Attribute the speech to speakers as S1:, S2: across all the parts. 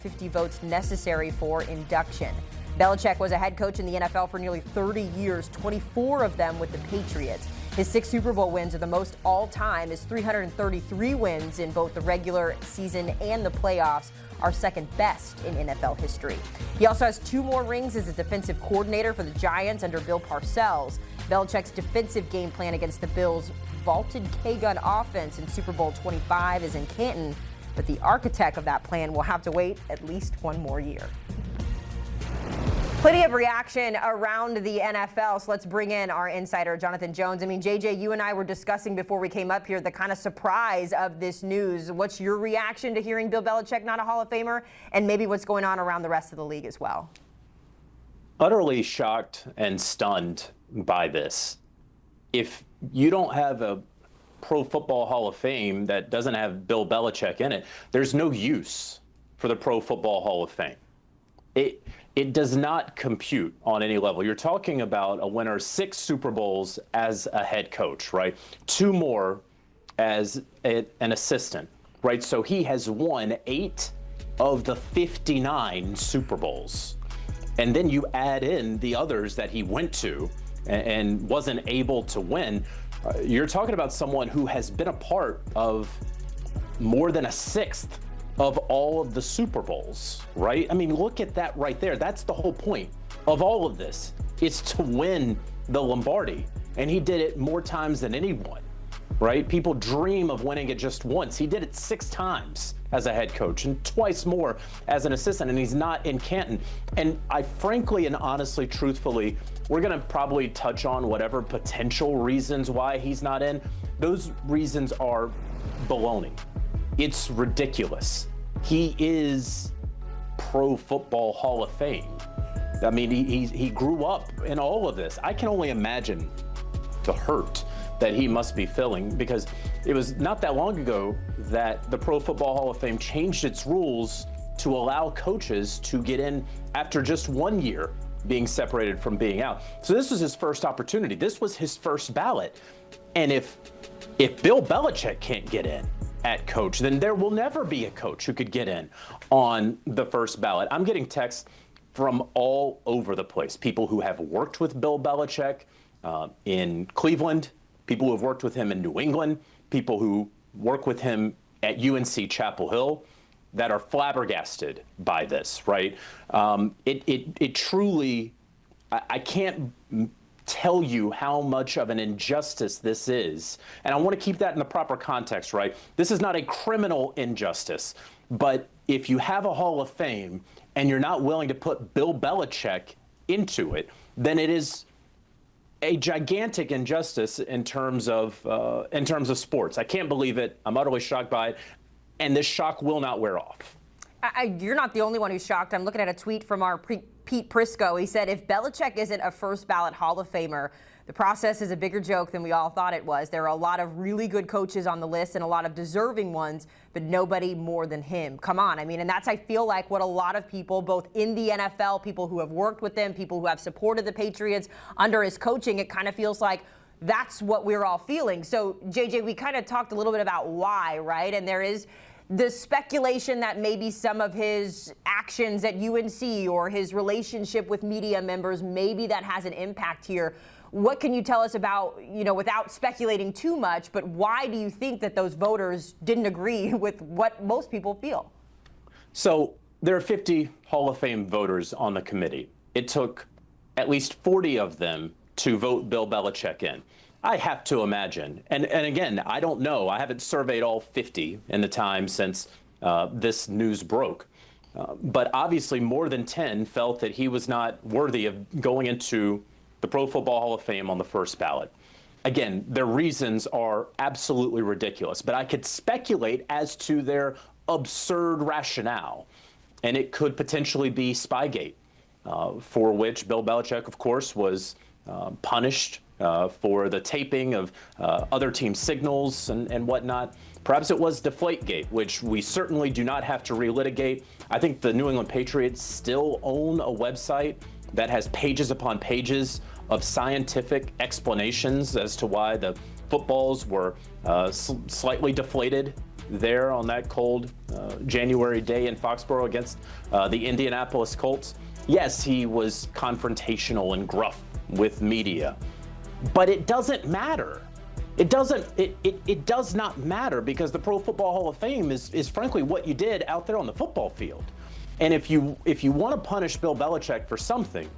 S1: 50 votes necessary for induction. Belichick was a head coach in the NFL for nearly 30 years, 24 of them with the Patriots. His 6 Super Bowl wins are the most all-time. His 333 wins in both the regular season and the playoffs are second best in NFL history. He also has 2 more rings as a defensive coordinator for the Giants under Bill Parcells. Belichick's defensive game plan against the Bills' vaulted K-gun offense in Super Bowl 25 is in Canton, but the architect of that plan will have to wait at least 1 more year. Plenty of reaction around the NFL, so let's bring in our insider, Jonathan Jones. I mean, JJ, you and I were discussing before we came up here the kind of surprise of this news. What's your reaction to hearing Bill Belichick not a Hall of Famer, and maybe what's going on around the rest of the league as well?
S2: Utterly shocked and stunned by this. If you don't have a Pro Football Hall of Fame that doesn't have Bill Belichick in it, there's no use for the Pro Football Hall of Fame. It does not compute on any level. You're talking about a winner of 6 Super Bowls as a head coach, right? 2 more as an assistant, right? So he has won 8 of the 59 Super Bowls. And then you add in the others that he went to and wasn't able to win. You're talking about someone who has been a part of more than a 1/6 of all of the Super Bowls, right? I mean, look at that right there. That's the whole point of all of this. It's to win the Lombardi. And he did it more times than anyone, right? People dream of winning it just once. He did it 6 times as a head coach and twice more as an assistant, and he's not in Canton. And I frankly and honestly, truthfully, we're going to probably touch on whatever potential reasons why he's not in. Those reasons are baloney. It's ridiculous. He is Pro Football Hall of Fame. I mean, he grew up in all of this. I can only imagine the hurt that he must be feeling, because it was not that long ago that the Pro Football Hall of Fame changed its rules to allow coaches to get in after just 1 year being separated from being out. So this was his first opportunity. This was his first ballot. And if Bill Belichick can't get in at coach, then there will never be a coach who could get in on the first ballot. I'm getting texts from all over the place. People who have worked with Bill Belichick in Cleveland, people who have worked with him in New England, people who work with him at UNC Chapel Hill that are flabbergasted by this, right? It truly, I can't tell you how much of an injustice this is. And I want to keep that in the proper context, right? This is not a criminal injustice, but if you have a Hall of Fame and you're not willing to put Bill Belichick into it, then it is a gigantic injustice in terms of sports. I can't believe it. I'm utterly shocked by it. And this shock will not wear off.
S1: You're not the only one who's shocked. I'm looking at a tweet from our Pete Prisco. He said, if Belichick isn't a first ballot Hall of Famer, the process is a bigger joke than we all thought it was. There are a lot of really good coaches on the list and a lot of deserving ones, but nobody more than him. Come on. I mean, and that's, I feel like, what a lot of people, both in the NFL, people who have worked with him, people who have supported the Patriots under his coaching, it kind of feels like that's what we're all feeling. So, JJ, we kind of talked a little bit about why, right? And there is the speculation that maybe some of his actions at UNC or his relationship with media members, maybe that has an impact here. What can you tell us about, without speculating too much, but why do you think that those voters didn't agree with what most people feel?
S2: So there are 50 Hall of Fame voters on the committee. It took at least 40 of them to vote Bill Belichick in. I have to imagine, and again, I don't know. I haven't surveyed all 50 in the time since this news broke. But obviously more than 10 felt that he was not worthy of going into the Pro Football Hall of Fame on the first ballot. Again, their reasons are absolutely ridiculous, but I could speculate as to their absurd rationale. And it could potentially be Spygate, for which Bill Belichick, of course, was punished for the taping of other team signals and whatnot. Perhaps it was Deflategate, which we certainly do not have to relitigate. I think the New England Patriots still own a website that has pages upon pages of scientific explanations as to why the footballs were slightly deflated there on that cold January day in Foxborough against the Indianapolis Colts, yes, he was confrontational and gruff with media, but it doesn't matter. It does not matter, because the Pro Football Hall of Fame is frankly what you did out there on the football field. And if you want to punish Bill Belichick for something,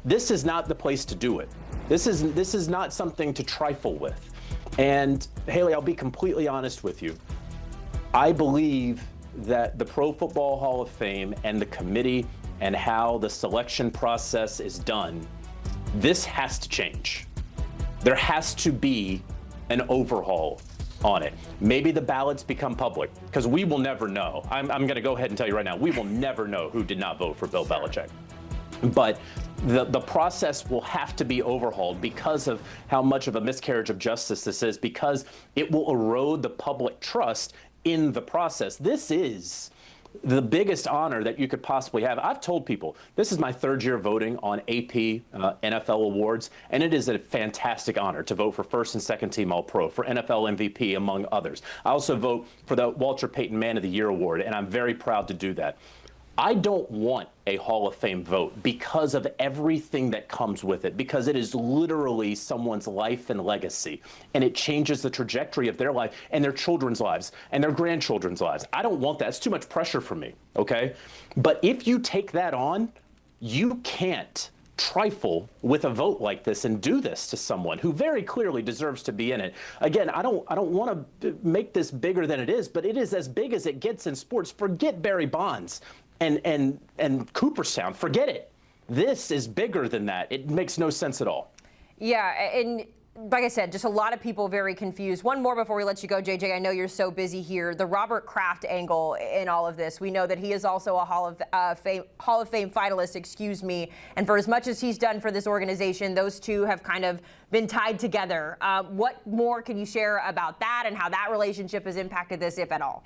S2: this is not the place to do it. This is not something to trifle with. And Haley, I'll be completely honest with you. I believe that the Pro Football Hall of Fame and the committee and how the selection process is done, this has to change. There has to be an overhaul on it. Maybe the ballots become public, because we will never know. I'm going to go ahead and tell you right now, we will never know who did not vote for Bill Belichick. But the process will have to be overhauled because of how much of a miscarriage of justice this is, because it will erode the public trust in the process. This is the biggest honor that you could possibly have. I've told people, this is my third year voting on AP NFL awards, and it is a fantastic honor to vote for first and second team All-Pro, for NFL MVP, among others. I also vote for the Walter Payton Man of the Year award, and I'm very proud to do that. I don't want a Hall of Fame vote because of everything that comes with it, because it is literally someone's life and legacy, and it changes the trajectory of their life and their children's lives and their grandchildren's lives. I don't want that. It's too much pressure for me, okay? But if you take that on, you can't trifle with a vote like this and do this to someone who very clearly deserves to be in it. Again, I don't want to make this bigger than it is, but it is as big as it gets in sports. Forget Barry Bonds and Cooperstown. Forget it. This is bigger than that. It makes no sense at all. Yeah, and like I said, just a lot of people very confused. One more before we let you go, JJ. I know you're so busy here. The Robert Kraft angle in all of this. We know that he is also a Hall of Fame finalist, And for as much as he's done for this organization, those two have kind of been tied together. What more can you share about that and how that relationship has impacted this, if at all?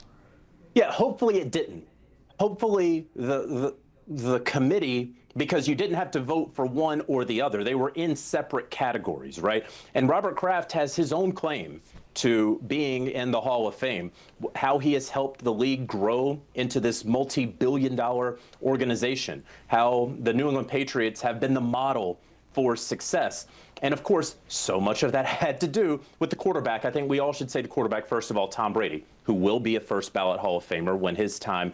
S2: Yeah, hopefully it didn't. Hopefully the committee, because you didn't have to vote for one or the other. They were in separate categories, right? And Robert Kraft has his own claim to being in the Hall of Fame, how he has helped the league grow into this multi-billion-dollar organization, how the New England Patriots have been the model for success. And of course, so much of that had to do with the quarterback. I think we all should say the quarterback, first of all, Tom Brady, who will be a first ballot Hall of Famer when his time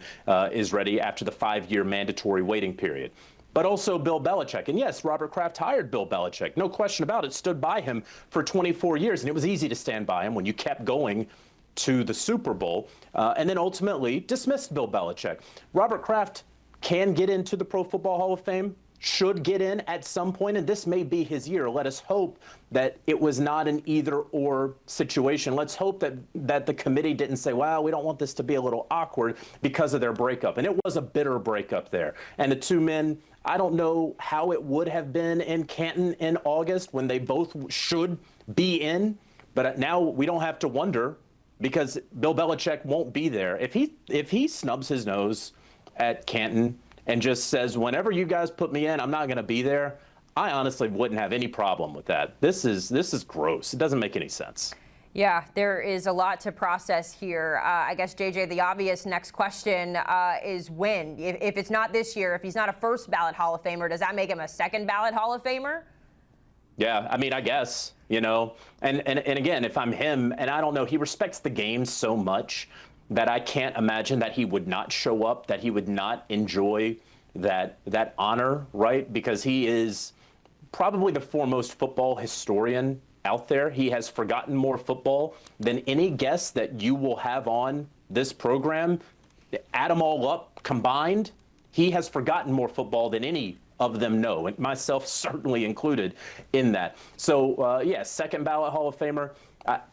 S2: is ready after the 5-year mandatory waiting period. But also Bill Belichick. And yes, Robert Kraft hired Bill Belichick. No question about it. Stood by him for 24 years. And it was easy to stand by him when you kept going to the Super Bowl. And then ultimately dismissed Bill Belichick. Robert Kraft can get into the Pro Football Hall of Fame, should get in at some point, and this may be his year. Let us hope that it was not an either-or situation. Let's hope that the committee didn't say, well, we don't want this to be a little awkward because of their breakup. And it was a bitter breakup there. And the two men, I don't know how it would have been in Canton in August when they both should be in, but now we don't have to wonder because Bill Belichick won't be there. If he snubs his nose at Canton and just says, whenever you guys put me in, I'm not going to be there, I honestly wouldn't have any problem with that. This is gross. It doesn't make any sense. Yeah, there is a lot to process here. I guess, JJ, the obvious next question is when? If it's not this year, if he's not a first ballot Hall of Famer, does that make him a second ballot Hall of Famer? Yeah, I mean, I guess, And again, if I'm him, and I don't know, he respects the game so much that I can't imagine that he would not show up, that he would not enjoy that honor, right? Because he is probably the foremost football historian out there. He has forgotten more football than any guest that you will have on this program. Add them all up combined, he has forgotten more football than any of them know, and myself certainly included in that. So, yeah, second ballot Hall of Famer.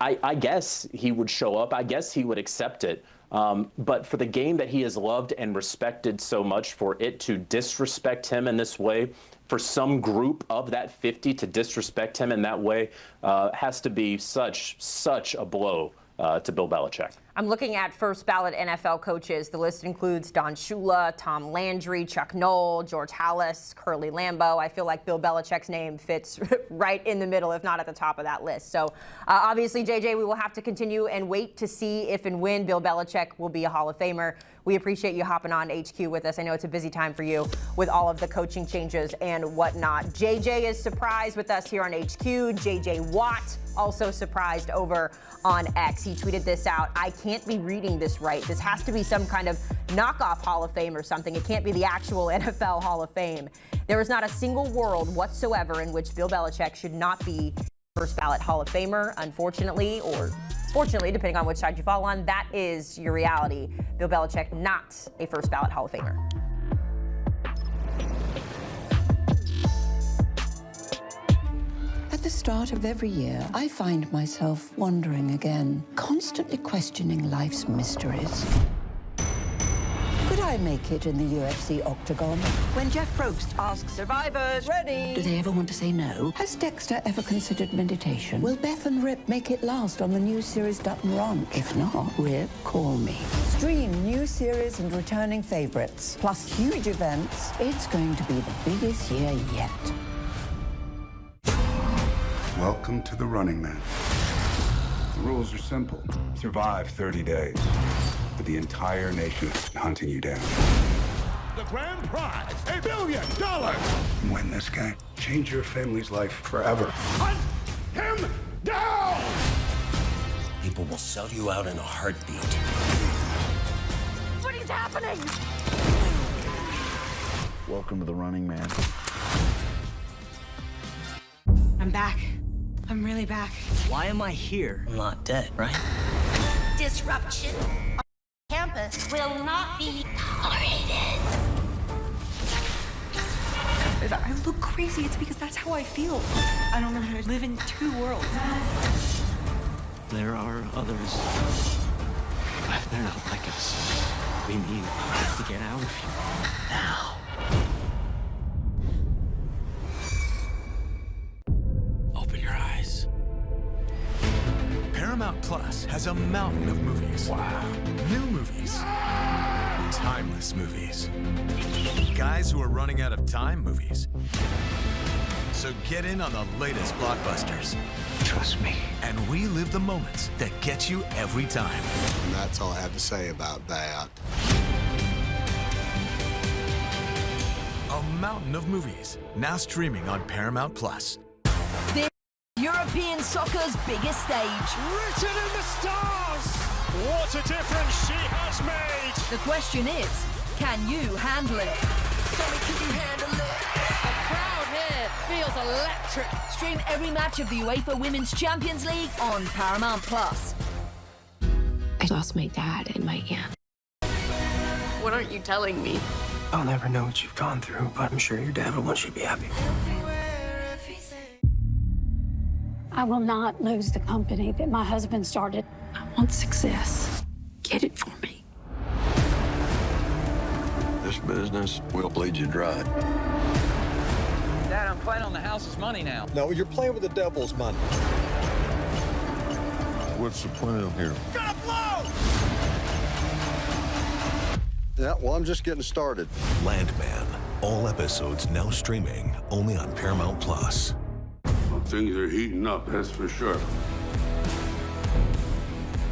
S2: I guess he would show up. I guess he would accept it. But for the game that he has loved and respected so much, for it to disrespect him in this way, for some group of that 50 to disrespect him in that way, has to be such a blow to Bill Belichick.
S1: I'm looking at first ballot NFL coaches. The list includes Don Shula, Tom Landry, Chuck Noll, George Halas, Curly Lambeau. I feel like Bill Belichick's name fits right in the middle, if not at the top of that list. So obviously, JJ, we will have to continue and wait to see if and when Bill Belichick will be a Hall of Famer. We appreciate you hopping on HQ with us. I know it's a busy time for you with all of the coaching changes and whatnot. JJ is surprised with us here on HQ. JJ Watt also surprised over on X. He tweeted this out. I can't be reading this right. This has to be some kind of knockoff Hall of Fame or something. It can't be the actual NFL Hall of Fame. There is not a single world whatsoever in which Bill Belichick should not be first ballot Hall of Famer, unfortunately, or fortunately, depending on which side you fall on. That is your reality. Bill Belichick, not a first ballot Hall of Famer.
S3: At the start of every year, I find myself wondering again, constantly questioning life's mysteries. Could I make it in the UFC octagon? When Jeff Probst asks survivors, ready, do they ever want to say no? Has Dexter ever considered meditation? Will Beth and Rip make it last on the new series Dutton Ranch? If not, Rip, call me. Stream new series and returning favorites, plus huge events. It's going to be the biggest year yet.
S4: Welcome to the Running Man. The rules are simple. Survive 30 days. But the entire nation is hunting you down.
S5: The grand prize, $1 billion!
S4: Win this game. Change your family's life forever.
S5: Hunt him down!
S6: People will sell you out in a heartbeat.
S1: What is happening?
S7: Welcome to the Running Man.
S8: I'm back. I'm really back.
S6: Why am I here? I'm not dead, right?
S9: Disruption on campus will not be tolerated.
S8: If I look crazy, it's because that's how I feel. I don't know how to live in two worlds.
S6: There are others. But they're not like us. We need to get out of here. Now. Open your eyes.
S5: Paramount Plus has a mountain of movies. Wow. New movies. Timeless movies. Guys who are running out of time movies. So get in on the latest blockbusters.
S7: Trust me.
S5: And relive the moments that get you every time.
S10: And that's all I have to say about that.
S5: A mountain of movies, now streaming on Paramount Plus.
S9: European soccer's biggest stage.
S5: Written in the stars! What a difference she has made!
S9: The question is, can you handle it? Tell me, can you handle it? A crowd here feels electric. Stream every match of the UEFA Women's Champions League on Paramount Plus.
S11: I lost my dad and my aunt.
S9: What aren't you telling me?
S6: I'll never know what you've gone through, but I'm sure your dad will want you to be happy.
S11: I will not lose the company that my husband started. I want success. Get it for me.
S10: This business will bleed you dry.
S12: Dad, I'm playing on the house's money now.
S10: No, you're playing with the devil's money. What's the plan here?
S5: Gonna blow!
S10: Yeah, well, I'm just getting started.
S5: Landman. All episodes now streaming only on Paramount Plus.
S4: Things are heating up, that's for sure.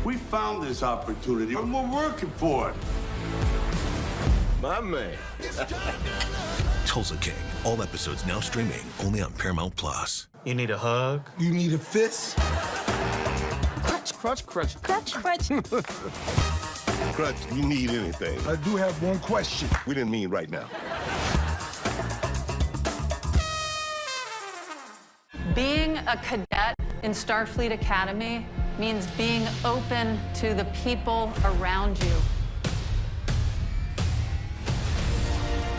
S4: We found this opportunity and we're working for it.
S10: My man.
S5: Tulsa King. All episodes now streaming only on Paramount Plus.
S6: You need a hug?
S10: You need a fist?
S12: Crutch, crutch, crutch.
S9: Crutch, crutch.
S10: Crutch, you need anything. I do have one question. We didn't mean right now.
S8: Being a cadet in Starfleet Academy means being open to the people around you.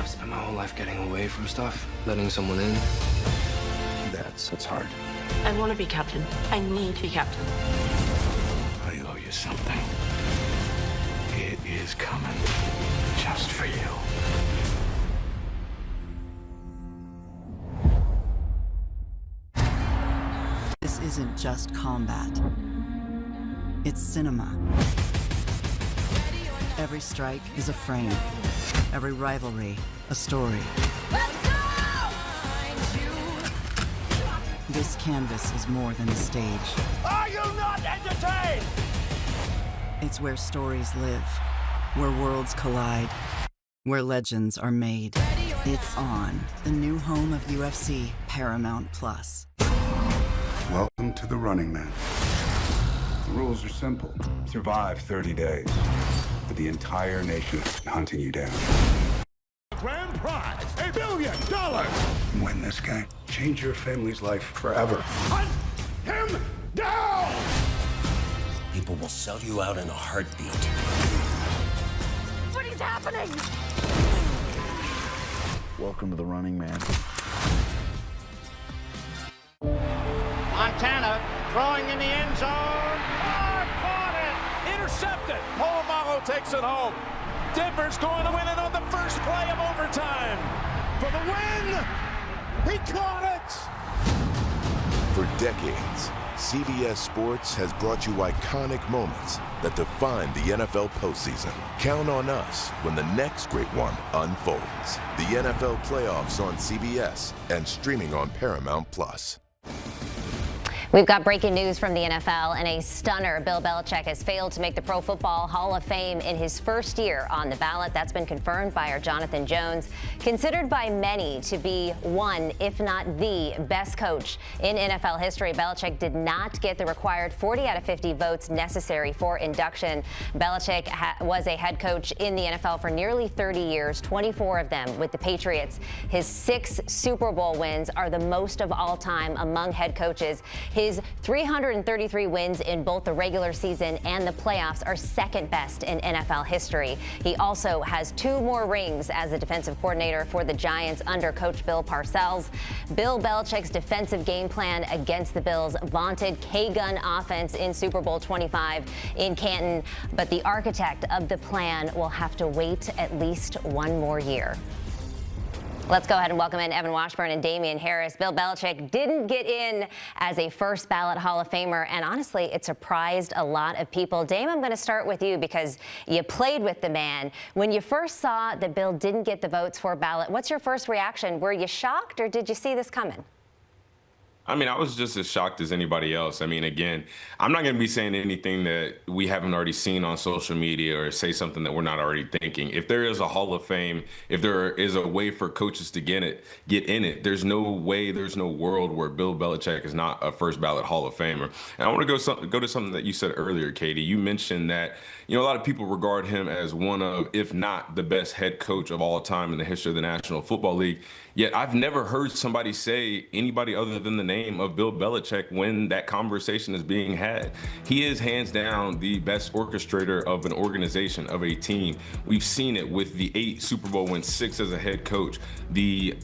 S6: I've spent my whole life getting away from stuff, letting someone in. That's hard.
S11: I want to be captain. I need to be captain.
S10: I owe you something. It is coming just for you.
S3: This isn't just combat. It's cinema.
S13: Every strike is a frame. Every rivalry, a story. This canvas is more than a stage.
S10: Are you not entertained?
S13: It's where stories live, where worlds collide, where legends are made. It's on, the new home of UFC, Paramount Plus.
S4: Welcome to the Running Man. The rules are simple. Survive 30 days, but the entire nation is hunting you down.
S10: Grand prize, $1 billion.
S4: Win this game. Change your family's life forever.
S10: Hunt him down!
S14: People will sell you out in a heartbeat.
S9: What is happening?
S7: Welcome to the Running Man.
S10: Montana throwing in the end zone. Caught it! Intercepted. Polamalu takes it home. Denver's going to win it on the first play of overtime. For the win! He caught it!
S15: For decades, CBS Sports has brought you iconic moments that define the NFL postseason. Count on us when the next great one unfolds. The NFL playoffs on CBS and streaming on Paramount Plus.
S16: We've got breaking news from the NFL and a stunner. Bill Belichick has failed to make the Pro Football Hall of Fame in his first year on the ballot. That's been confirmed by our Jonathan Jones. Considered by many to be one, if not the best coach in NFL history, Belichick did not get the required 40 out of 50 votes necessary for induction. Belichick was a head coach in the NFL for nearly 30 years, 24 of them with the Patriots. His 6 Super Bowl wins are the most of all time among head coaches. His 333 wins in both the regular season and the playoffs are second best in NFL history. He also has 2 more rings as a defensive coordinator for the Giants under Coach Bill Parcells. Bill Belichick's defensive game plan against the Bills vaunted K-gun offense in Super Bowl 25 in Canton, but the architect of the plan will have to wait at least 1 more year. Let's go ahead and welcome in Evan Washburn and Damian Harris. Bill Belichick didn't get in as a first ballot Hall of Famer, and honestly, it surprised a lot of people. Dame, I'm going to start with you because you played with the man. When you first saw that Bill didn't get the votes for ballot, what's your first reaction? Were you shocked, or did you see this coming?
S17: I mean, I was just as shocked as anybody else. I mean, again, I'm not going to be saying anything that we haven't already seen on social media or say something that we're not already thinking. If there is a Hall of Fame, if there is a way for coaches to get in it, there's no way, there's no world where Bill Belichick is not a first ballot Hall of Famer. And I want to go to something that you said earlier, Katie. You mentioned that, a lot of people regard him as one of, if not the best head coach of all time in the history of the National Football League. Yet I've never heard somebody say anybody other than the name of Bill Belichick when that conversation is being had. He is hands down the best orchestrator of an organization, of a team. We've seen it with the 8 Super Bowl wins, 6 as a head coach, the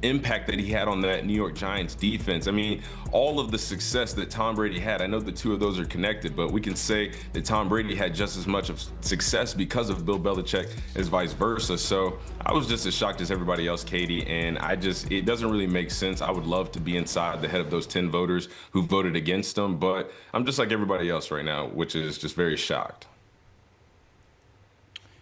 S17: impact that he had on that New York Giants defense. I mean, all of the success that Tom Brady had, I know the 2 of those are connected, but we can say that Tom Brady had just as much of success because of Bill Belichick as vice versa. So I was just as shocked as everybody else, Katie, and it doesn't really make sense. I would love to be inside the head of those 10 voters who voted against him, but I'm just like everybody else right now, which is just very shocked.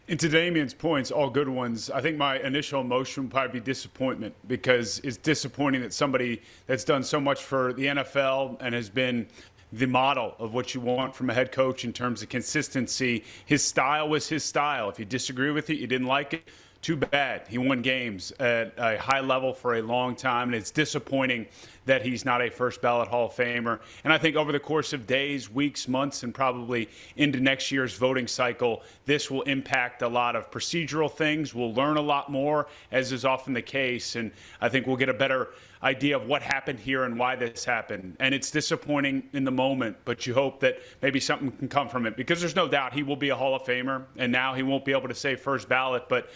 S18: And to Damian's points, all good ones, I think my initial emotion would probably be disappointment, because it's disappointing that somebody that's done so much for the NFL and has been the model of what you want from a head coach in terms of consistency. His style was his style. If you disagree with it, you didn't like it, too bad. He won games at a high level for a long time, and it's disappointing that he's not a first ballot Hall of Famer. And I think over the course of days, weeks, months, and probably into next year's voting cycle, this will impact a lot of procedural things. We'll learn a lot more, as is often the case, and I think we'll get a better idea of what happened here and why this happened. And it's disappointing in the moment, but you hope that maybe something can come from it, because there's no doubt he will be a Hall of Famer, and now he won't be able to say first ballot, but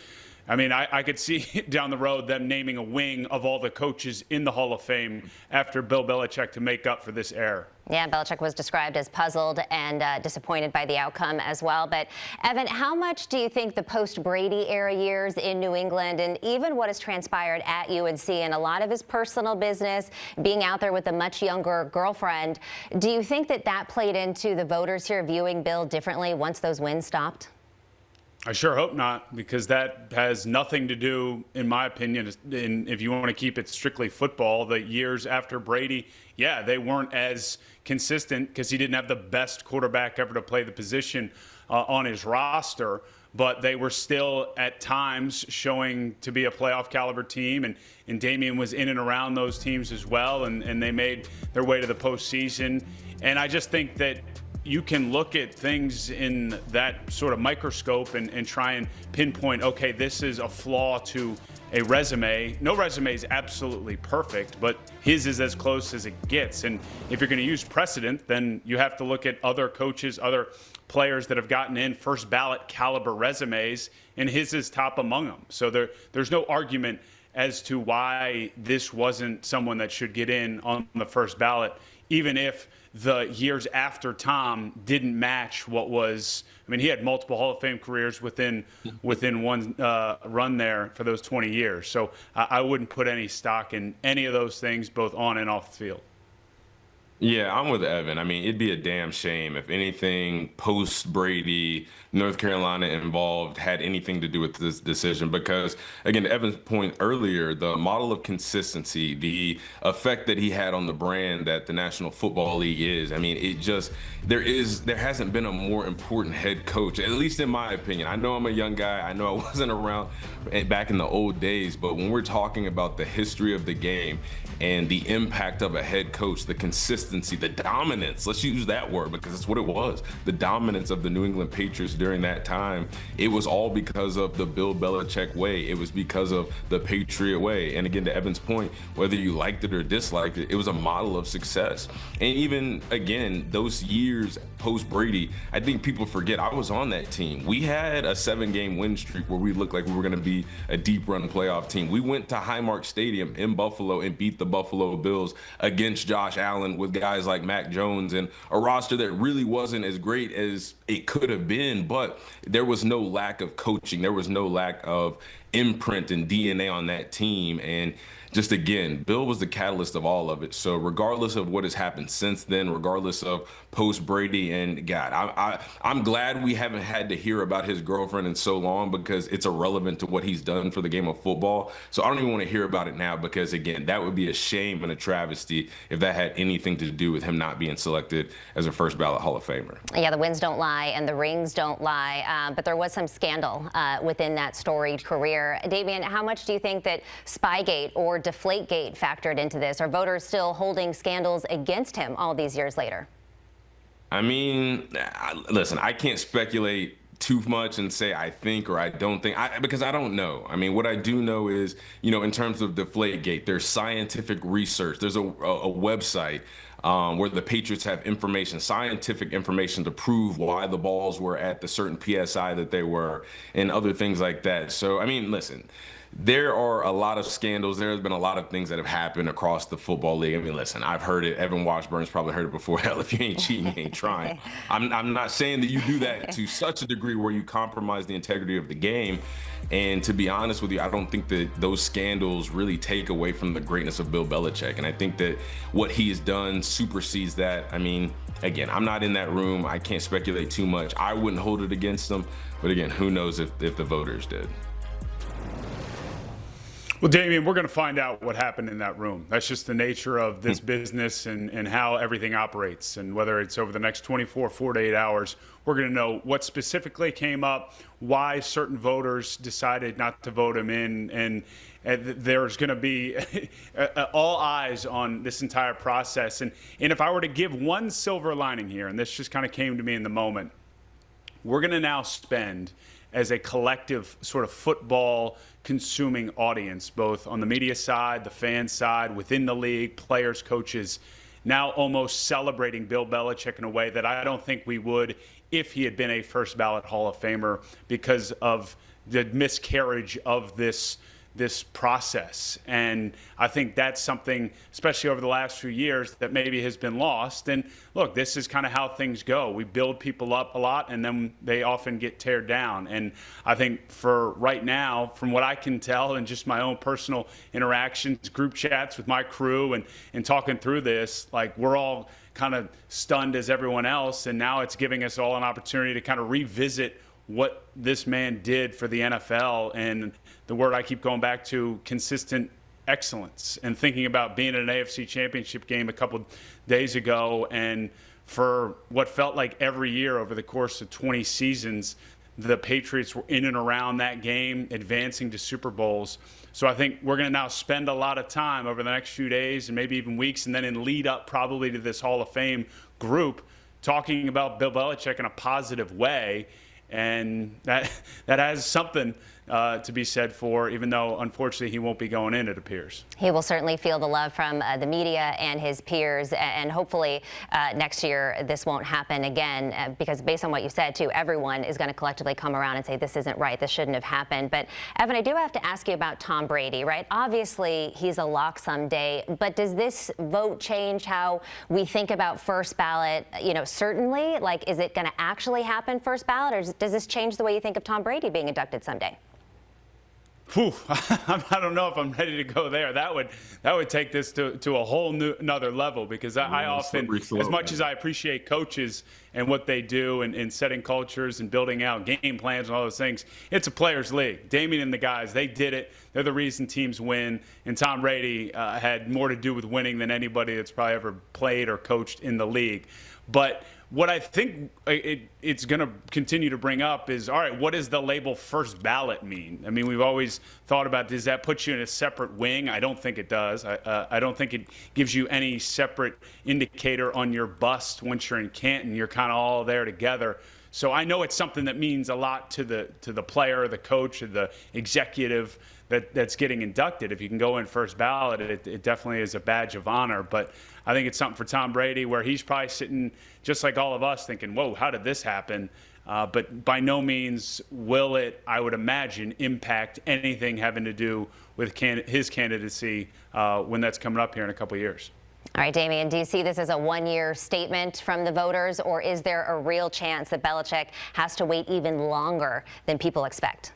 S18: I mean, I could see down the road them naming a wing of all the coaches in the Hall of Fame after Bill Belichick to make up for this error.
S16: Yeah, Belichick was described as puzzled and disappointed by the outcome as well. But, Evan, how much do you think the post-Brady era years in New England and even what has transpired at UNC and a lot of his personal business, being out there with a much younger girlfriend, do you think that that played into the voters here viewing Bill differently once those wins stopped?
S18: I sure hope not, because that has nothing to do, in my opinion, if you want to keep it strictly football, the years after Brady, yeah, they weren't as consistent because he didn't have the best quarterback ever to play the position on his roster. But they were still at times showing to be a playoff caliber team, and Damian was in and around those teams as well, and they made their way to the postseason. And I just think that you can look at things in that sort of microscope and try and pinpoint, okay, this is a flaw to a resume. No resume is absolutely perfect, but his is as close as it gets. And if you're going to use precedent, then you have to look at other coaches, other players that have gotten in first ballot caliber resumes, and his is top among them. So there's no argument as to why this wasn't someone that should get in on the first ballot, even if the years after Tom didn't match what was. I mean, he had multiple Hall of Fame careers within one run there for those 20 years. So I wouldn't put any stock in any of those things, both on and off the field.
S17: Yeah, I'm with Evan. I mean, it'd be a damn shame if anything post-Brady, North Carolina involved had anything to do with this decision because, again, to Evan's point earlier, the model of consistency, the effect that he had on the brand that the National Football League is, I mean, there hasn't been a more important head coach, at least in my opinion. I know I'm a young guy. I know I wasn't around back in the old days, but when we're talking about the history of the game and the impact of a head coach, the consistency, the dominance, let's use that word because it's what it was, the dominance of the New England Patriots during that time, it was all because of the Bill Belichick way. It was because of the Patriot way. And again, to Evan's point, whether you liked it or disliked it, it was a model of success. And even, again, those years post-Brady, I think people forget I was on that team. We had a 7-game win streak where we looked like we were going to be a deep-run playoff team. We went to Highmark Stadium in Buffalo and beat the Buffalo Bills against Josh Allen with guys like Mac Jones and a roster that really wasn't as great as it could have been, but there was no lack of coaching. There was no lack of imprint and DNA on that team. And just again, Bill was the catalyst of all of it. So regardless of what has happened since then, regardless of post-Brady, and God, I'm glad we haven't had to hear about his girlfriend in so long because it's irrelevant to what he's done for the game of football. So I don't even want to hear about it now because, again, that would be a shame and a travesty if that had anything to do with him not being selected as a first ballot Hall of Famer.
S16: Yeah, the wins don't lie and the rings don't lie, but there was some scandal within that storied career. Damian, how much do you think that Spygate or Deflategate factored into this? Are voters still holding scandals against him all these years later?
S17: I mean, listen, I can't speculate too much and say I think or I don't think, because I don't know. I mean, what I do know is, in terms of Deflategate, there's scientific research. There's a website where the Patriots have information, scientific information to prove why the balls were at the certain PSI that they were and other things like that. So, I mean, listen, there are a lot of scandals. There has been a lot of things that have happened across the football league. I mean, listen, I've heard it. Evan Washburn's probably heard it before. Hell, if you ain't cheating, you ain't trying. I'm not saying that you do that to such a degree where you compromise the integrity of the game. And to be honest with you, I don't think that those scandals really take away from the greatness of Bill Belichick. And I think that what he has done supersedes that. I mean, again, I'm not in that room. I can't speculate too much. I wouldn't hold it against them. But again, who knows if the voters did.
S18: Well, Damian, we're going to find out what happened in that room. That's just the nature of this business and how everything operates. And whether it's over the next 24, 48 hours, we're going to know what specifically came up, why certain voters decided not to vote him in. And there's going to be all eyes on this entire process. And if I were to give one silver lining here, and this just kind of came to me in the moment, we're going to now spend as a collective sort of football consuming audience, both on the media side, the fan side, within the league, players, coaches, now almost celebrating Bill Belichick in a way that I don't think we would if he had been a first ballot Hall of Famer because of the miscarriage of this process. And I think that's something, especially over the last few years, that maybe has been lost. And look, this is kind of how things go. We build people up a lot and then they often get teared down. And I think for right now, from what I can tell and just my own personal interactions, group chats with my crew and talking through this, like we're all kind of stunned as everyone else. And now it's giving us all an opportunity to kind of revisit what this man did for the NFL, and the word I keep going back to, consistent excellence. And thinking about being at an AFC Championship game a couple days ago, and for what felt like every year over the course of 20 seasons, the Patriots were in and around that game, advancing to Super Bowls. So I think we're going to now spend a lot of time over the next few days and maybe even weeks, and then in lead up probably to this Hall of Fame group, talking about Bill Belichick in a positive way. And that has something to be said for, even though unfortunately he won't be going in, it appears.
S16: He will certainly feel the love from the media and his peers, and hopefully next year this won't happen again, because based on what you said too, everyone is going to collectively come around and say this isn't right, this shouldn't have happened. But Evan, I do have to ask you about Tom Brady, right? Obviously he's a lock someday, but does this vote change how we think about first ballot? You know, certainly, like, is it going to actually happen first ballot, or does this change the way you think of Tom Brady being inducted someday?
S18: Whew, I don't know if I'm ready to go there. That would take this to a whole another level, because I often, as much as I appreciate coaches and what they do in setting cultures and building out game plans and all those things, it's a players' league. Damien and the guys, they did it. They're the reason teams win. And Tom Brady had more to do with winning than anybody that's probably ever played or coached in the league. But what I think it's going to continue to bring up is, all right, what does the label first ballot mean? I mean, we've always thought about, does that put you in a separate wing? I don't think it does. I don't think it gives you any separate indicator on your bust once you're in Canton. You're kind of all there together. So I know it's something that means a lot to the player, the coach, or the executive that's getting inducted. If you can go in first ballot, it definitely is a badge of honor. But I think it's something for Tom Brady where he's probably sitting just like all of us thinking, whoa, how did this happen? But by no means will it, I would imagine, impact anything having to do with his candidacy when that's coming up here in a couple of years.
S16: All right, Damien, do you see this as a one-year statement from the voters, or is there a real chance that Belichick has to wait even longer than people expect?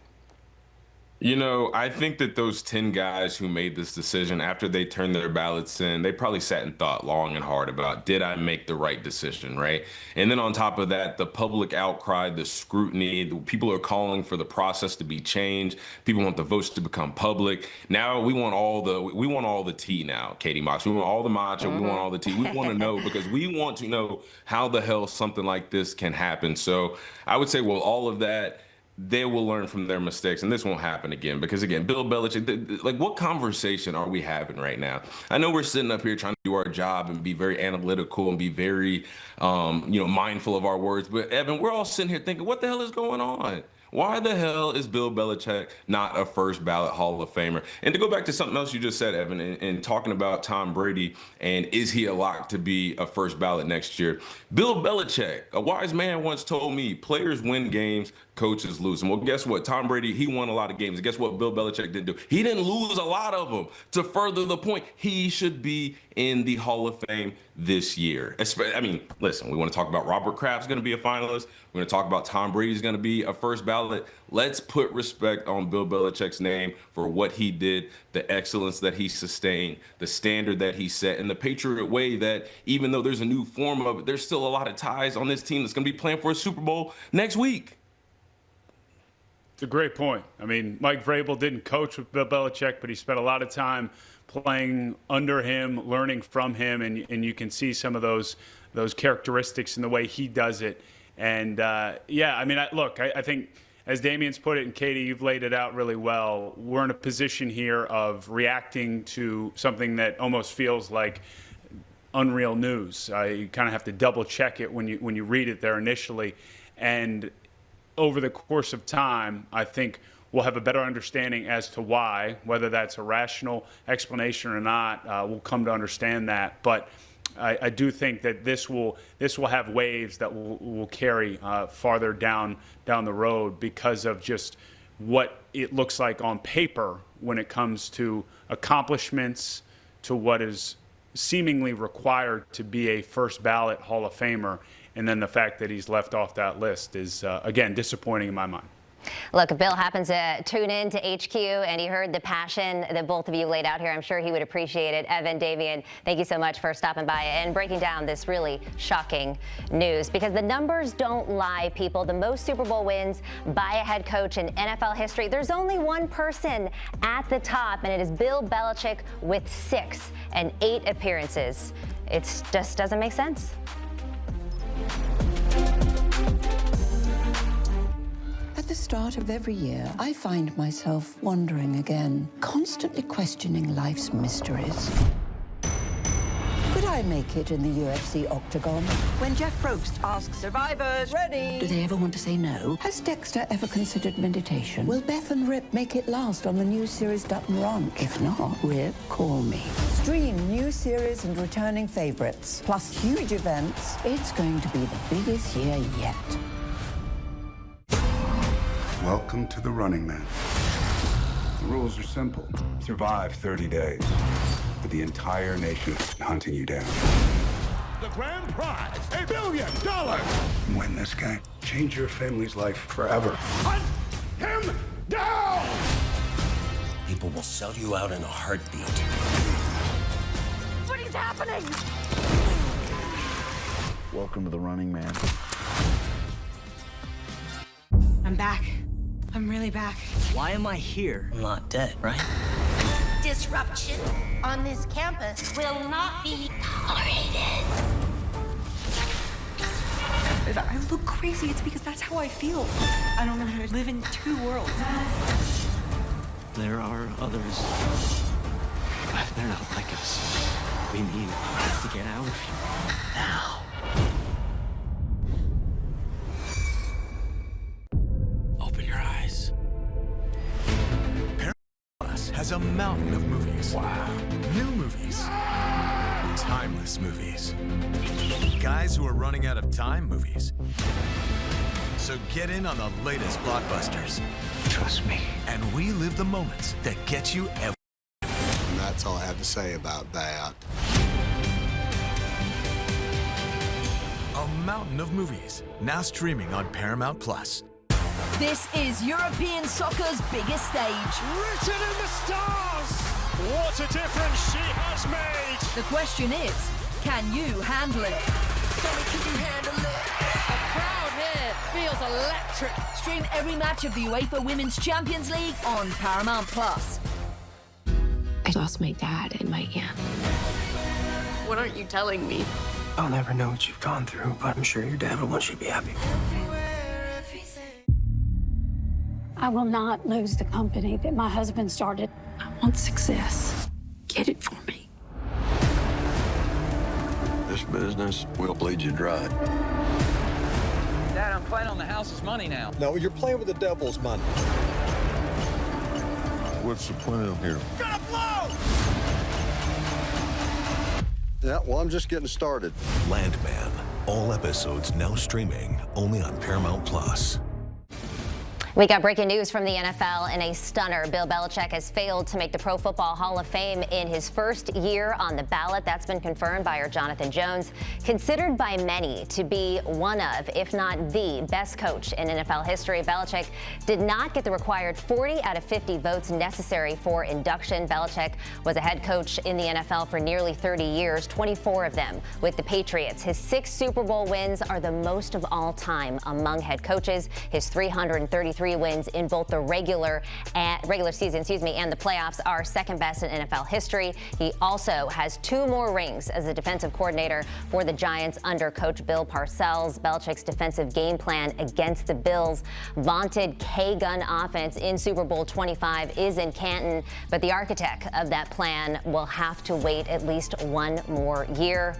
S17: You know, I think that those 10 guys who made this decision after they turned their ballots in, they probably sat and thought long and hard about, did I make the right decision, right? And then on top of that, the public outcry, the scrutiny, the people are calling for the process to be changed. People want the votes to become public. Now we want all the tea now, Katie Mox. We want all the matcha. We want all the tea. We want to know, because we want to know how the hell something like this can happen. So I would say, well, all of that, they will learn from their mistakes, and this won't happen again. Because again, Bill Belichick, like, what conversation are we having right now? I know we're sitting up here trying to do our job and be very analytical and be very, mindful of our words. But Evan, we're all sitting here thinking, what the hell is going on? Why the hell is Bill Belichick not a first ballot Hall of Famer? And to go back to something else you just said, Evan, and talking about Tom Brady and is he a lock to be a first ballot next year? Bill Belichick, a wise man, once told me, players win games, coaches lose them. Well, guess what? Tom Brady, he won a lot of games. And guess what Bill Belichick didn't do? He didn't lose a lot of them. To further the point, he should be in the Hall of Fame this year. I mean, listen, we want to talk about Robert Kraft's going to be a finalist. We're going to talk about Tom Brady's going to be a first ballot. Let's put respect on Bill Belichick's name for what he did, the excellence that he sustained, the standard that he set, and the Patriot way that even though there's a new form of it, there's still a lot of ties on this team that's going to be playing for a Super Bowl next week.
S18: It's a great point. I mean, Mike Vrabel didn't coach with Bill Belichick, but he spent a lot of time playing under him, learning from him, and you can see some of those characteristics in the way he does it. And I mean, I think, as Damien's put it, and Katie, you've laid it out really well, we're in a position here of reacting to something that almost feels like unreal news. You kind of have to double check it when you read it there initially. And over the course of time, I think we'll have a better understanding as to why, whether that's a rational explanation or not. We'll come to understand that. But I do think that this will have waves that will carry farther down the road because of just what it looks like on paper when it comes to accomplishments, to what is seemingly required to be a first ballot Hall of Famer. And then the fact that he's left off that list is, again, disappointing in my mind.
S16: Look, if Bill happens to tune in to HQ and he heard the passion that both of you laid out here, I'm sure he would appreciate it. Evan, Davian, thank you so much for stopping by and breaking down this really shocking news, because the numbers don't lie, people. The most Super Bowl wins by a head coach in NFL history. There's only one person at the top, and it is Bill Belichick with 6 and 8 appearances. It just doesn't make sense.
S3: At the start of every year, I find myself wondering again, constantly questioning life's mysteries. Could I make it in the UFC octagon? When Jeff Probst asks survivors, ready? Do they ever want to say no? Has Dexter ever considered meditation? Will Beth and Rip make it last on the new series Dutton Ranch? If not, Rip, call me. Stream new series and returning favorites, plus huge events. It's going to be the biggest year yet.
S4: Welcome to the Running Man. The rules are simple. Survive 30 days, but the entire nation hunting you down.
S10: The grand prize, $1 billion.
S4: Win this game. Change your family's life forever.
S10: Hunt him down!
S14: People will sell you out in a heartbeat.
S9: What is happening?
S7: Welcome to the Running Man.
S19: I'm back. I'm really back.
S12: Why am I here? I'm not dead, right?
S9: Disruption on this campus will not be tolerated.
S19: If I look crazy, it's because that's how I feel. I don't know how to live in 2 worlds.
S6: There are others. But they're not like us. We need to get out of here now.
S5: Open your eyes. Paramount Plus has a mountain of movies. Wow. New movies. Timeless movies. Guys who are running out of time movies. So get in on the latest blockbusters.
S6: Trust me.
S5: And relive the moments that get you every.
S20: And that's all I have to say about that.
S5: A mountain of movies, now streaming on Paramount Plus.
S9: This is European soccer's biggest stage.
S10: Written in the stars! What a difference she has made!
S9: The question is, can you handle it?
S19: Can you handle it?
S9: A crowd here feels electric. Stream every match of the UEFA Women's Champions League on Paramount Plus.
S11: I lost my dad and my aunt.
S19: What aren't you telling me?
S12: I'll never know what you've gone through, but I'm sure your dad will want you to be happy.
S11: I will not lose the company that my husband started. I want success. Get it for me.
S7: This business will bleed you dry.
S12: Dad, I'm playing on the house's money now.
S20: No, you're playing with the devil's money.
S7: What's the plan here?
S10: Gonna blow!
S20: Yeah, well, I'm just getting started.
S5: Landman. All episodes now streaming only on Paramount Plus.
S16: We got breaking news from the NFL in a stunner. Bill Belichick has failed to make the Pro Football Hall of Fame in his first year on the ballot. That's been confirmed by our Jonathan Jones. Considered by many to be one of, if not the best coach in NFL history, Belichick did not get the required 40 out of 50 votes necessary for induction. Belichick was a head coach in the NFL for nearly 30 years, 24 of them with the Patriots. His 6 Super Bowl wins are the most of all time among head coaches. His 333 wins in both the regular season, and the playoffs are second best in NFL history. He also has 2 more rings as a defensive coordinator for the Giants under coach Bill Parcells. Belichick's defensive game plan against the Bills' vaunted K-gun offense in Super Bowl 25 is in Canton, but the architect of that plan will have to wait at least 1 more year.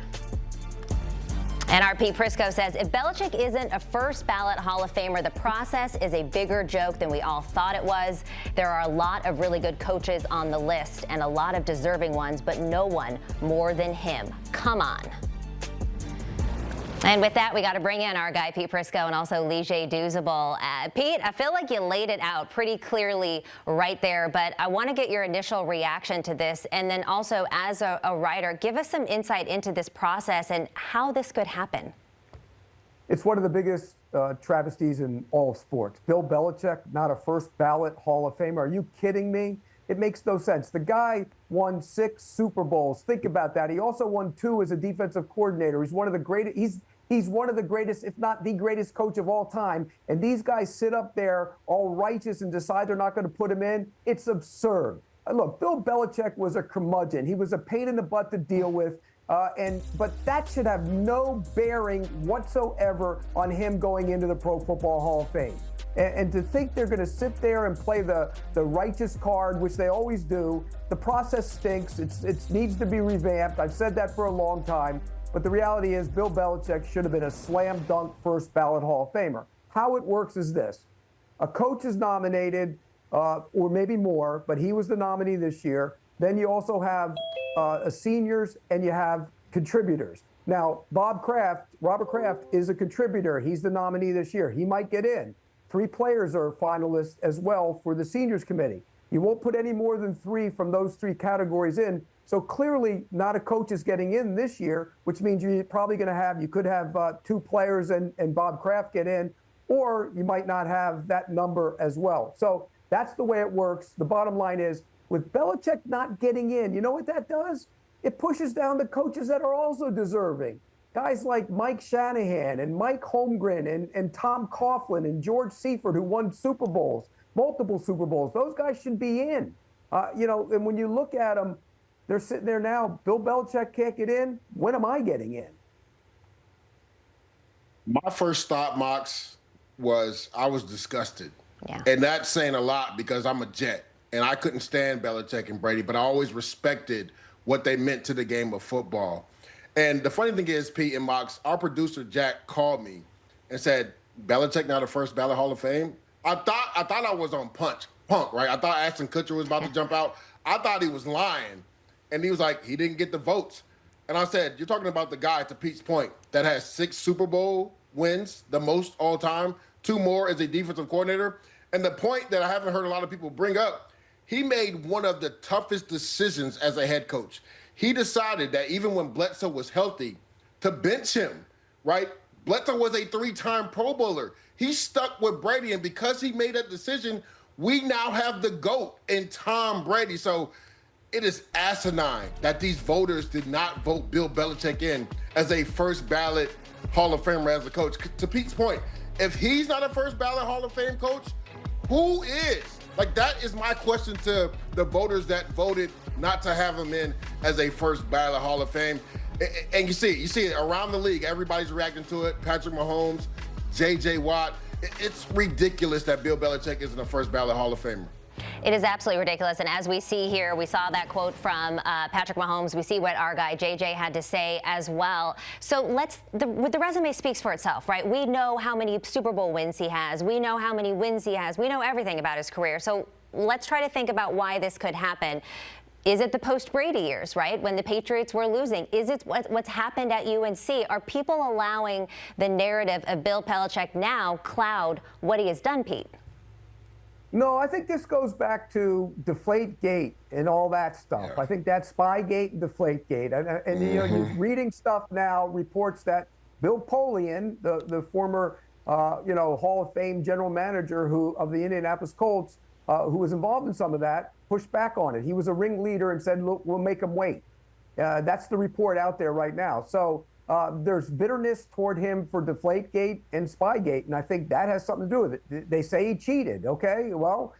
S16: And our Pete Prisco says, if Belichick isn't a first ballot Hall of Famer, the process is a bigger joke than we all thought it was. There are a lot of really good coaches on the list and a lot of deserving ones, but no one more than him. Come on. And with that, we got to bring in our guy, Pete Prisco, and also Lige Douzable. Pete, I feel like you laid it out pretty clearly right there, but I want to get your initial reaction to this. And then also, as a writer, give us some insight into this process and how this could happen.
S21: It's one of the biggest travesties in all of sports. Bill Belichick, not a first ballot Hall of Famer. Are you kidding me? It makes no sense. The guy won 6 Super Bowls. Think about that. He also won 2 as a defensive coordinator. He's one of the greatest. He's one of the greatest, if not the greatest coach of all time. And these guys sit up there all righteous and decide they're not going to put him in. It's absurd. Look, Bill Belichick was a curmudgeon. He was a pain in the butt to deal with. But that should have no bearing whatsoever on him going into the Pro Football Hall of Fame. And to think they're going to sit there and play the righteous card, which they always do, the process stinks. It needs to be revamped. I've said that for a long time. But the reality is Bill Belichick should have been a slam dunk first ballot Hall of Famer. How it works is this. A coach is nominated, or maybe more, but he was the nominee this year. Then you also have seniors and you have contributors. Now, Robert Kraft is a contributor. He's the nominee this year. He might get in. 3 players are finalists as well for the seniors committee. You won't put any more than 3 from those 3 categories in. So clearly not a coach is getting in this year, which means you're probably going to have, you could have 2 players and Bob Kraft get in, or you might not have that number as well. So that's the way it works. The bottom line is, with Belichick not getting in, you know what that does? It pushes down the coaches that are also deserving. Guys like Mike Shanahan and Mike Holmgren and Tom Coughlin and George Seifert, who won Super Bowls, multiple Super Bowls. Those guys should be in. And when you look at them, they're sitting there now. Bill Belichick can't get in. When am I getting in?
S22: My first thought, Mox, was I was disgusted.
S16: Yeah.
S22: And that's saying a lot because I'm a Jet. And I couldn't stand Belichick and Brady, but I always respected what they meant to the game of football. And the funny thing is, Pete and Mox, our producer, Jack, called me and said, Belichick not a first ballot Hall of Fame? I thought I was on punk, right? I thought Ashton Kutcher was about to jump out. I thought he was lying. And he was like, he didn't get the votes. And I said, you're talking about the guy, to Pete's point, that has 6 Super Bowl wins, the most all time, 2 more as a defensive coordinator. And the point that I haven't heard a lot of people bring up, he made one of the toughest decisions as a head coach. He decided that even when Bledsoe was healthy, to bench him, right? Bledsoe was a 3-time Pro Bowler. He stuck with Brady, and because he made that decision, we now have the GOAT in Tom Brady. So it is asinine that these voters did not vote Bill Belichick in as a first ballot Hall of Famer as a coach. To Pete's point, if he's not a first ballot Hall of Fame coach, who is? Like, that is my question to the voters that voted not to have him in as a first ballot Hall of Fame. And you see it around the league. Everybody's reacting to it. Patrick Mahomes, J.J. Watt. It's ridiculous that Bill Belichick isn't a first ballot Hall of Famer.
S16: It is absolutely ridiculous. And as we see here, we saw that quote from Patrick Mahomes. We see what our guy JJ had to say as well. So the resume speaks for itself, right? We know how many Super Bowl wins he has. We know how many wins he has. We know everything about his career. So let's try to think about why this could happen. Is it the post-Brady years, right, when the Patriots were losing? Is it what's happened at UNC? Are people allowing the narrative of Bill Belichick now cloud what he has done, Pete?
S21: No, I think this goes back to Deflategate and all that stuff. Yeah. I think that's Spygate and Deflategate. And you know, you're reading stuff now, reports that Bill Polian, the former Hall of Fame general manager of the Indianapolis Colts, who was involved in some of that, pushed back on it. He was a ringleader and said, look, we'll make him wait. That's the report out there right now. So there's bitterness toward him for Deflategate and Spygate, and I think that has something to do with it. They say he cheated, okay? Well,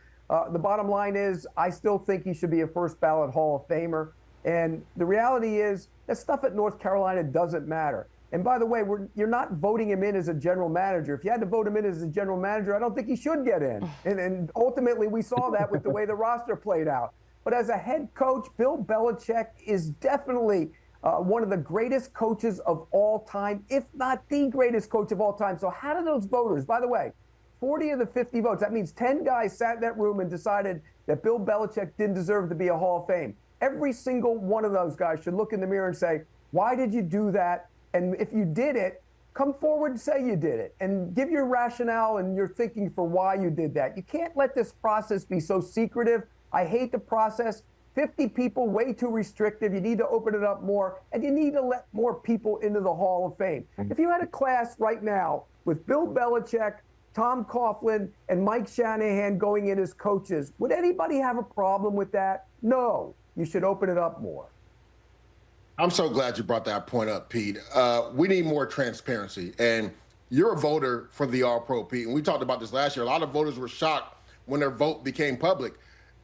S21: the bottom line is I still think he should be a first ballot Hall of Famer. And the reality is that stuff at North Carolina doesn't matter. And by the way, you're not voting him in as a general manager. If you had to vote him in as a general manager, I don't think he should get in. And ultimately, we saw that with the way the roster played out. But as a head coach, Bill Belichick is definitely one of the greatest coaches of all time, if not the greatest coach of all time. So how do those voters, by the way, 40 of the 50 votes, that means 10 guys sat in that room and decided that Bill Belichick didn't deserve to be a Hall of Fame. Every single one of those guys should look in the mirror and say, why did you do that? And if you did it, come forward and say you did it and give your rationale and your thinking for why you did that. You can't let this process be so secretive. I hate the process. 50 people, way too restrictive. You need to open it up more, and you need to let more people into the Hall of Fame. If you had a class right now with Bill Belichick, Tom Coughlin, and Mike Shanahan going in as coaches, would anybody have a problem with that? No. You should open it up more.
S22: I'm so glad you brought that point up, Pete. We need more transparency. And you're a voter for the All-Pro, Pete. And we talked about this last year. A lot of voters were shocked when their vote became public.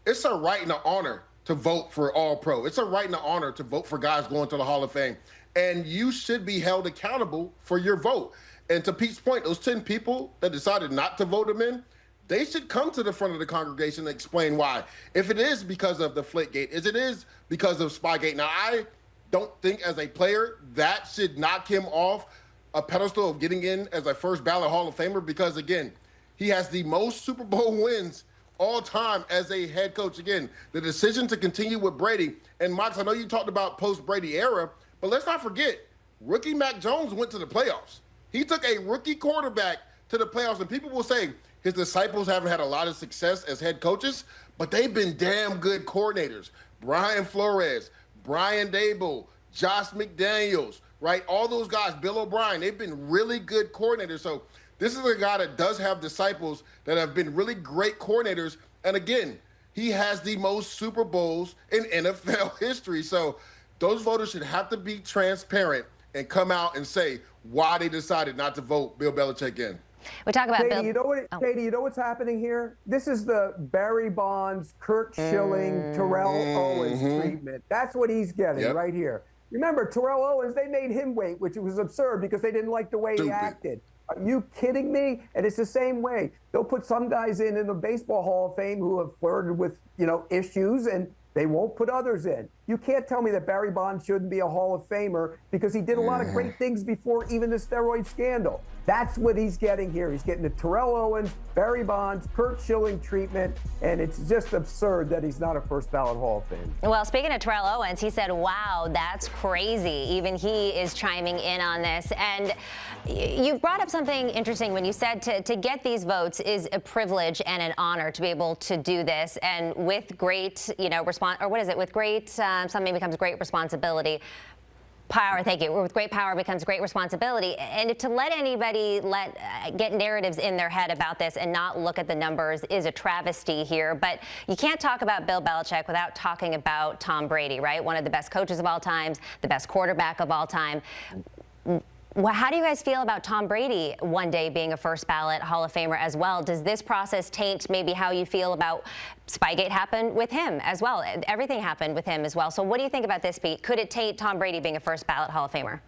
S22: It's a right and an honor to vote for All-Pro. It's a right and an honor to vote for guys going to the Hall of Fame. And you should be held accountable for your vote. And to Pete's point, those 10 people that decided not to vote him in, they should come to the front of the congregation and explain why. If it is because of the Deflategate, if it is because of Spygate. Now, I don't think as a player that should knock him off a pedestal of getting in as a first ballot Hall of Famer because, again, he has the most Super Bowl wins all time as a head coach. Again, the decision to continue with Brady. And, Mox, I know you talked about post-Brady era, but let's not forget, rookie Mac Jones went to the playoffs. He took a rookie quarterback to the playoffs, and people will say his disciples haven't had a lot of success as head coaches, but they've been damn good coordinators. Brian Flores, Brian Dable, Josh McDaniels, right? All those guys, Bill O'Brien, they've been really good coordinators. So this is a guy that does have disciples that have been really great coordinators. And again, he has the most Super Bowls in NFL history. So those voters should have to be transparent and come out and say why they decided not to vote Bill Belichick in.
S16: We talk about
S21: Katie,
S16: Bill.
S21: Katie, you know what's happening here? This is the Barry Bonds, Kurt Schilling, Terrell Owens treatment. That's what he's getting right here. Remember, Terrell Owens, they made him wait, which was absurd because they didn't like the way he acted. Are you kidding me? And it's the same way. They'll put some guys in the Baseball Hall of Fame who have flirted with, issues, and they won't put others in. You can't tell me that Barry Bonds shouldn't be a Hall of Famer because he did a lot of great things before even the steroid scandal. That's what he's getting here. He's getting the Terrell Owens, Barry Bonds, Kurt Schilling treatment, and it's just absurd that he's not a first ballot Hall of Fame.
S16: Well, speaking of Terrell Owens, he said, wow, that's crazy. Even he is chiming in on this. And you brought up something interesting when you said to get these votes is a privilege and an honor to be able to do this. And with great, with great, something becomes great responsibility. Power, thank you. With great power becomes great responsibility. And to let anybody get narratives in their head about this and not look at the numbers is a travesty here. But you can't talk about Bill Belichick without talking about Tom Brady, right? One of the best coaches of all time, the best quarterback of all time. How do you guys feel about Tom Brady one day being a first ballot Hall of Famer as well? Does this process taint maybe how you feel about Spygate happened with him as well? Everything happened with him as well. So what do you think about this, Pete? Could it taint Tom Brady being a first ballot Hall of Famer?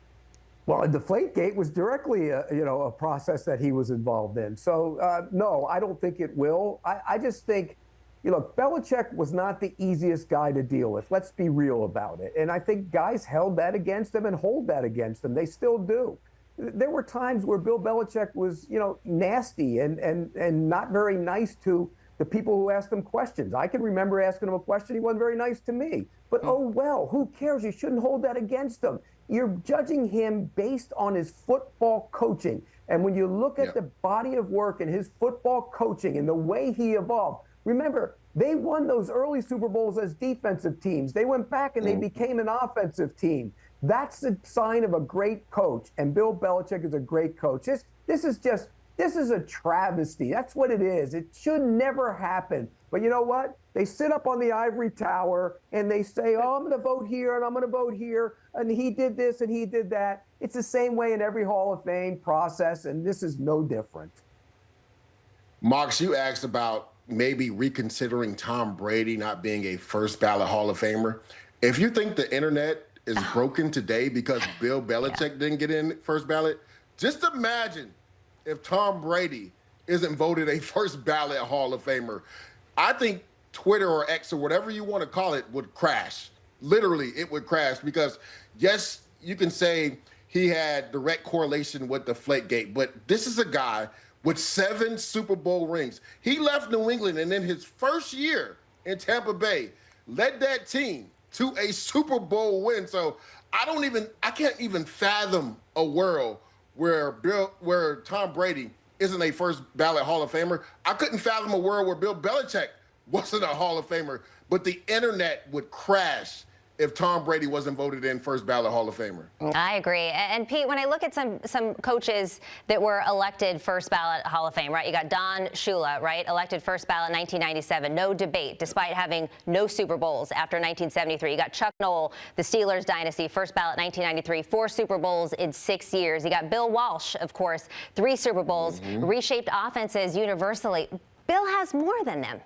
S21: Well, Deflategate was directly a process that he was involved in. So, no, I don't think it will. I just think, Belichick was not the easiest guy to deal with. Let's be real about it. And I think guys held that against him and hold that against him. They still do. There were times where Bill Belichick was, nasty and not very nice to the people who asked him questions. I can remember asking him a question. He wasn't very nice to me. But, oh, well, who cares? You shouldn't hold that against him. You're judging him based on his football coaching. And when you look at the body of work and his football coaching and the way he evolved, remember, they won those early Super Bowls as defensive teams. They went back and they became an offensive team. That's a sign of a great coach, and Bill Belichick is a great coach. This is a travesty. That's what it is. It should never happen. But you know what? They sit up on the ivory tower and they say, oh, I'm going to vote here and I'm going to vote here, and he did this and he did that. It's the same way in every Hall of Fame process, and this is no different.
S22: Mox, you asked about maybe reconsidering Tom Brady not being a first ballot Hall of Famer. If you think the internet is broken today because Bill Belichick didn't get in first ballot, just imagine if Tom Brady isn't voted a first ballot Hall of Famer. I think Twitter or X or whatever you want to call it would crash. Literally, it would crash because, yes, you can say he had direct correlation with the Deflategate, but this is a guy with 7 Super Bowl rings. He left New England, and in his first year in Tampa Bay, led that team to a Super Bowl win. So I can't even fathom a world where Tom Brady isn't a first ballot Hall of Famer. I couldn't fathom a world where Bill Belichick wasn't a Hall of Famer but the internet would crash if Tom Brady wasn't voted in first ballot Hall of Famer.
S16: I agree. And Pete, when I look at some coaches that were elected first ballot Hall of Fame, right? You got Don Shula, right? Elected first ballot 1997, no debate, despite having no Super Bowls after 1973. You got Chuck Noll, the Steelers dynasty, first ballot 1993, 4 Super Bowls in 6 years. You got Bill Walsh, of course, 3 Super Bowls, reshaped offenses universally. Bill has more than them.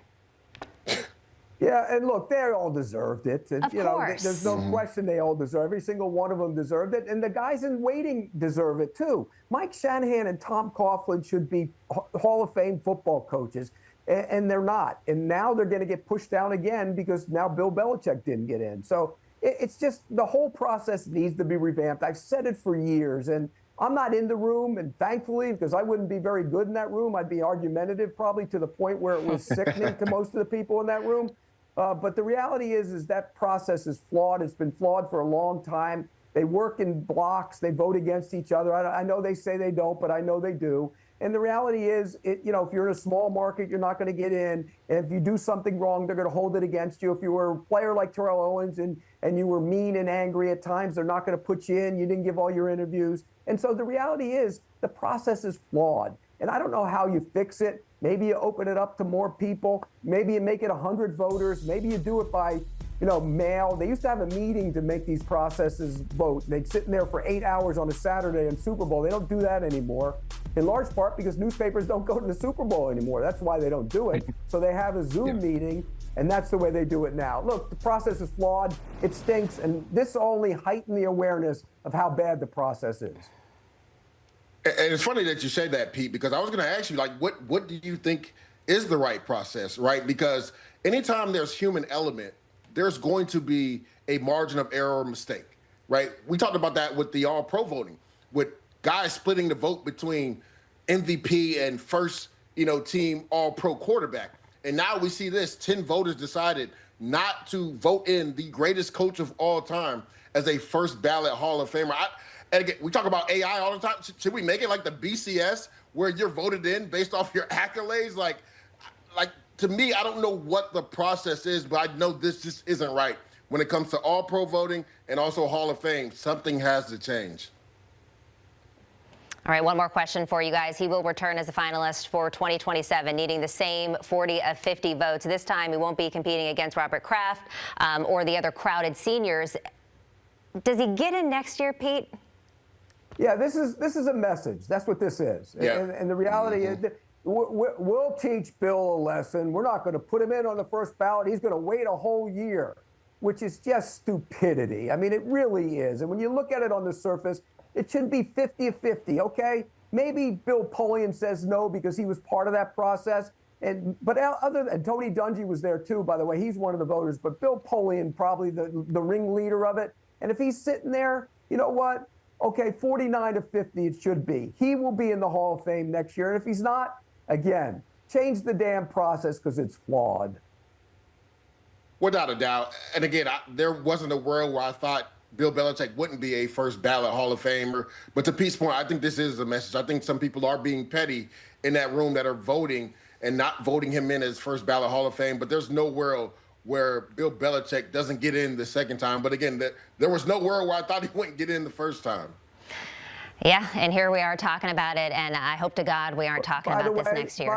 S21: Yeah, and look, they all deserved it. And,
S16: of course.
S21: There's no question they all deserve. Every single one of them deserved it, and the guys in waiting deserve it too. Mike Shanahan and Tom Coughlin should be Hall of Fame football coaches, and they're not. And now they're going to get pushed down again because now Bill Belichick didn't get in. So it's just the whole process needs to be revamped. I've said it for years, and I'm not in the room, and thankfully, because I wouldn't be very good in that room, I'd be argumentative probably to the point where it was sickening to most of the people in that room. But the reality is that process is flawed. It's been flawed for a long time. They work in blocks. They vote against each other. I know they say they don't, but I know they do. And the reality is, if you're in a small market, you're not going to get in. And if you do something wrong, they're going to hold it against you. If you were a player like Terrell Owens and you were mean and angry at times, they're not going to put you in. You didn't give all your interviews. And so the reality is the process is flawed. And I don't know how you fix it. Maybe you open it up to more people. Maybe you make it 100 voters. Maybe you do it by, mail. They used to have a meeting to make these processes vote. They'd sit in there for 8 hours on a Saturday in Super Bowl. They don't do that anymore, in large part because newspapers don't go to the Super Bowl anymore. That's why they don't do it. So they have a Zoom meeting, and that's the way they do it now. Look, the process is flawed. It stinks, and this only heightened the awareness of how bad the process is.
S22: And it's funny that you say that, Pete, because I was going to ask you, what do you think is the right process, right? Because anytime there's human element, there's going to be a margin of error or mistake, right? We talked about that with the all-pro voting, with guys splitting the vote between MVP and first, team all-pro quarterback. And now we see this, 10 voters decided not to vote in the greatest coach of all time as a first ballot Hall of Famer. And again, we talk about AI all the time. Should we make it like the BCS where you're voted in based off your accolades? Like to me, I don't know what the process is, but I know this just isn't right. When it comes to all pro voting and also Hall of Fame, something has to change.
S16: All right, one more question for you guys. He will return as a finalist for 2027, needing the same 40 of 50 votes. This time, he won't be competing against Robert Kraft or the other crowded seniors. Does he get in next year, Pete?
S21: Yeah, this is a message. That's what this is.
S22: Yeah.
S21: And the reality is that we'll teach Bill a lesson. We're not going to put him in on the first ballot. He's going to wait a whole year, which is just stupidity. I mean, it really is. And when you look at it on the surface, it should be 50-50, okay? Maybe Bill Polian says no because he was part of that process. But Tony Dungy was there too, by the way. He's one of the voters. But Bill Polian, probably the ringleader of it. And if he's sitting there, you know what? Okay, 49-50 it should be. He will be in the Hall of Fame next year. And if he's not, again, change the damn process because it's flawed.
S22: Without a doubt. And again, there wasn't a world where I thought Bill Belichick wouldn't be a first ballot Hall of Famer. But to Pete's point, I think this is a message. I think some people are being petty in that room that are voting and not voting him in as first ballot Hall of Fame. But there's no world where Bill Belichick doesn't get in the second time. But again, there was no world where I thought he wouldn't get in the first time.
S16: Yeah, and here we are talking about it, and I hope to God we aren't talking about this next year.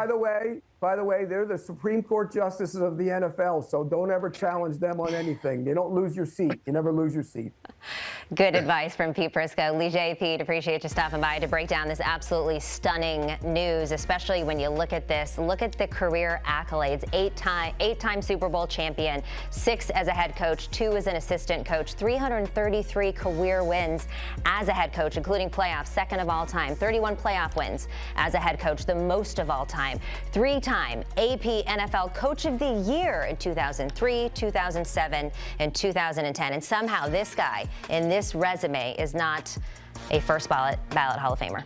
S21: By the way, they're the Supreme Court justices of the NFL, so don't ever challenge them on anything. You don't lose your seat. You never lose your seat.
S16: Good advice from Pete Prisco. Lige, Pete, appreciate you stopping by to break down this absolutely stunning news, especially when you look at this. Look at the career accolades. Eight-time Super Bowl champion, 6 as a head coach, 2 as an assistant coach, 333 career wins as a head coach, including playoffs, second of all time, 31 playoff wins as a head coach, the most of all time, 3-time AP NFL Coach of the Year in 2003, 2007, and 2010. And somehow this guy in this resume is not a first ballot Hall of Famer.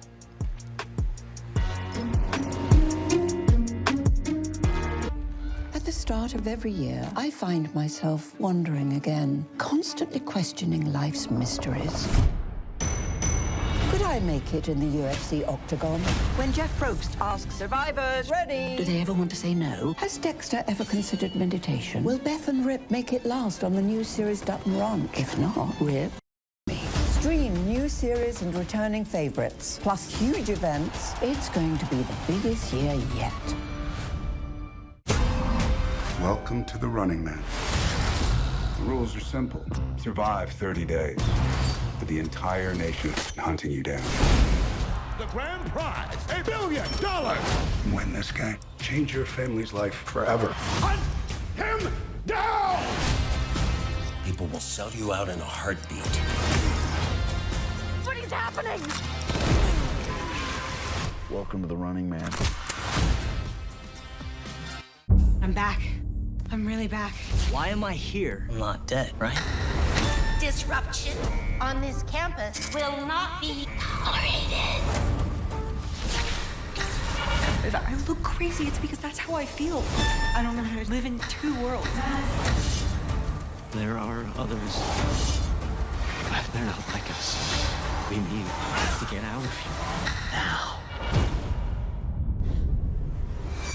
S3: At the start of every year, I find myself wondering again, constantly questioning life's mysteries. Could I make it in the UFC octagon? When Jeff Probst asks survivors, ready? Do they ever want to say no? Has Dexter ever considered meditation? Will Beth and Rip make it last on the new series Dutton Ranch? If not, Rip me. Stream new series and returning favorites, plus huge events. It's going to be the biggest year yet.
S4: Welcome to the Running Man. The rules are simple. Survive 30 days. But the entire nation is hunting you down.
S10: The grand prize, $1 billion.
S4: Win this game. Change your family's life forever.
S10: Hunt him down!
S14: People will sell you out in a heartbeat.
S9: What is happening?
S7: Welcome to the Running Man.
S19: I'm back. I'm really back.
S6: Why am I here? I'm not dead, right?
S1: Disruption on this campus will not be tolerated.
S19: If I look crazy, it's because that's how I feel. I don't know how to live in two worlds.
S6: There are others. But they're not like us. We need to get out of here. Now.